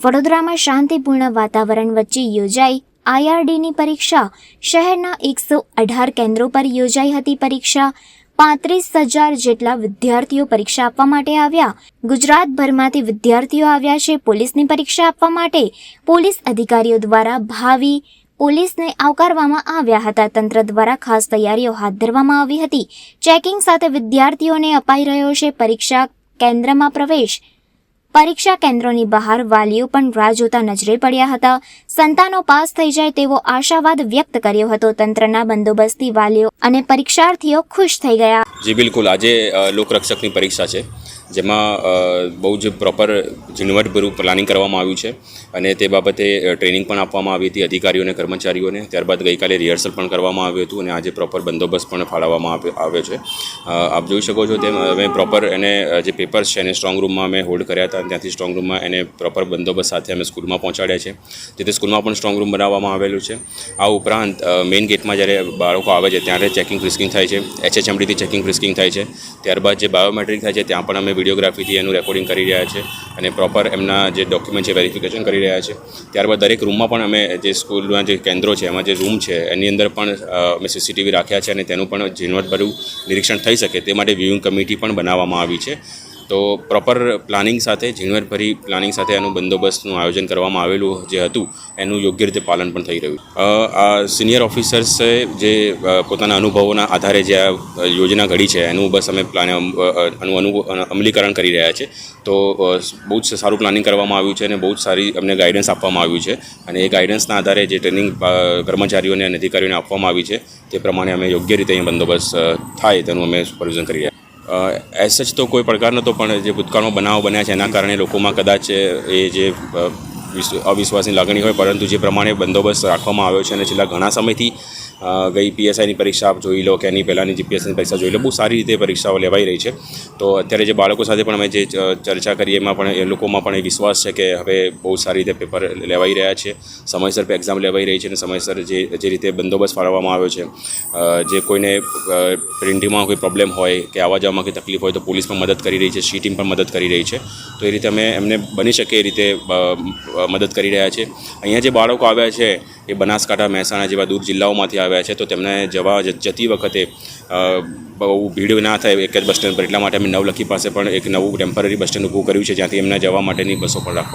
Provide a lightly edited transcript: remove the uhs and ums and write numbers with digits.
વડોદરામાં શાંતિપૂર્ણ વાતાવરણ વચ્ચે યોજાઈ IRDની પરીક્ષા. શહેરના 118 કેન્દ્રો પર યોજાઈ હતી પરીક્ષા. 35,000 જેટલા વિદ્યાર્થીઓ પરીક્ષા આપવા માટે આવ્યા. ગુજરાતભરમાંથી વિદ્યાર્થીઓ આવ્યા છે પોલીસની પરીક્ષા આપવા માટે. પોલીસ અધિકારીઓ દ્વારા ભાવિ પોલીસને આવકારવામાં આવ્યા હતા. તંત્ર દ્વારા ખાસ તૈયારીઓ હાથ ધરવામાં આવી હતી. ચેકિંગ સાથે વિદ્યાર્થીઓને અપાઈ રહ્યો છે પરીક્ષા કેન્દ્રમાં પ્રવેશ. પરીક્ષા કેન્દ્રોની બહાર વાલીઓ પણ રાહ જોતા નજરે પડ્યા હતા. સંતાનો પાસ થઈ જાય તેવો આશાવાદ વ્યક્ત કર્યો હતો. તંત્રના બંદોબસ્તથી વાલીઓ અને પરીક્ષાર્થીઓ ખુશ થઈ ગયા. જી બિલકુલ, આજે લોકરક્ષકની પરીક્ષા છે, જેમાં બહુ જ પ્રોપર ઝીણવટભર્યું પ્લાનિંગ કરવામાં આવ્યું છે અને તે બાબતે ટ્રેનિંગ પણ આપવામાં આવી હતી અધિકારીઓને, કર્મચારીઓને. ત્યારબાદ ગઈકાલે રિહર્સલ પણ કરવામાં આવ્યું હતું અને આજે પ્રોપર બંદોબસ્ત પણ ફાળવવામાં આવ્યો છે. આપ જોઈ શકો છો તેમ અમે પ્રોપર એને જે પેપર્સ છે એને સ્ટ્રોંગ રૂમમાં અમે હોલ્ડ કર્યા હતા. ત્યાંથી સ્ટ્રોંગ રૂમમાં એને પ્રોપર બંદોબસ્ત સાથે અમે સ્કૂલમાં પહોંચાડ્યા છે. જેથી સ્કૂલમાં પણ સ્ટ્રોંગ રૂમ બનાવવામાં આવેલું છે. આ ઉપરાંત મેઇન ગેટમાં જ્યારે બાળકો આવે છે ત્યારે ચેકિંગ ફ્રિસ્કિંગ થાય છે. HHMDથી ચેકિંગ ફ્રિસ્કિંગ થાય છે. ત્યારબાદ જે બાયોમેટ્રિક થાય છે ત્યાં પણ અમે વિડીયોગ્રાફીથી એનું રેકોર્ડિંગ કરી રહ્યા છે અને પ્રોપર એમના જે ડોક્યુમેન્ટ છે વેરિફિકેશન કરી રહ્યા છે. ત્યારબાદ દરેક રૂમમાં પણ અમે જે સ્કૂલના જે કેન્દ્રો છે એમાં જે રૂમ છે એની અંદર પણ અમે CCTV રાખ્યા છે અને તેનું પણ ઝીણવટભર્યું નિરીક્ષણ થઈ શકે તે માટે વ્યુઇંગ કમિટી પણ બનાવવામાં આવી છે. તો પ્રોપર પ્લાનિંગ સાથે, ઝીણવટભરી પ્લાનિંગ સાથે એનું બંદોબસ્તનું આયોજન કરવામાં આવેલું જે હતું એનું યોગ્ય રીતે પાલન પણ થઈ રહ્યું. આ સિનિયર ઓફિસર્સે જે પોતાના અનુભવોના આધારે જે આ યોજના ઘડી છે એનું બસ અમે અમલીકરણ કરી રહ્યા છે. તો બહુ જ સારું પ્લાનિંગ કરવામાં આવ્યું છે અને બહુ જ સારી અમને ગાઈડન્સ આપવામાં આવ્યું છે અને એ ગાઈડન્સના આધારે જે ટ્રેનિંગ કર્મચારીઓને અને અધિકારીઓને આપવામાં આવી છે તે પ્રમાણે અમે યોગ્ય રીતે અહીંયા બંદોબસ્ત થાય તેનું અમે સુપરવિઝન કરી રહ્યા. એઝ સચ તો કોઈ પડકાર નહોતો, પણ જે ભૂતકાળમાં બનાવો બન્યા છે એના કારણે લોકોમાં કદાચ એ જે અવિશ્વાસની લાગણી હોય, પરંતુ જે પ્રમાણે બંદોબસ્ત રાખવામાં આવ્યો છે અને છેલ્લા ઘણા સમયથી ગઈ PSIની પરીક્ષા આપ જોઈ લો કે એની પહેલાંની GPSની પરીક્ષા જોઈ લો, બહુ સારી રીતે પરીક્ષાઓ લેવાઈ રહી છે. તો અત્યારે જે બાળકો સાથે પણ અમે જે ચર્ચા કરી એમાં પણ એ લોકોમાં પણ એ વિશ્વાસ છે કે હવે બહુ સારી રીતે પેપર લેવાઈ રહ્યા છે, સમયસર એક્ઝામ લેવાઈ રહી છે અને સમયસર જે રીતે બંદોબસ્ત ફાળવવામાં આવ્યો છે. જે કોઈને પ્રિન્ટિંગમાં કોઈ પ્રોબ્લેમ હોય કે આવવા જવામાં કોઈ તકલીફ હોય તો પોલીસ પણ મદદ કરી રહી છે, સી ટીમ પણ મદદ કરી રહી છે. તો એ રીતે અમે એમને બની શકે એ રીતે મદદ કરી રહ્યા છે. અહીંયા જે બાળકો આવ્યા છે એ બનાસકાંઠા, મહેસાણા જેવા દૂર જિલ્લાઓમાંથી આવ્યા છે. તો તેમને જતી વખતે બહુ ભીડ ના થાય એક જ બસ સ્ટેન્ડ પર, એટલા માટે અમે નવલખી પાસે પણ એક નવું ટેમ્પરરી બસ સ્ટેન્ડ ઊભું કર્યું છે, જ્યાંથી એમને જવા માટેની બસો પણ રાખવામાં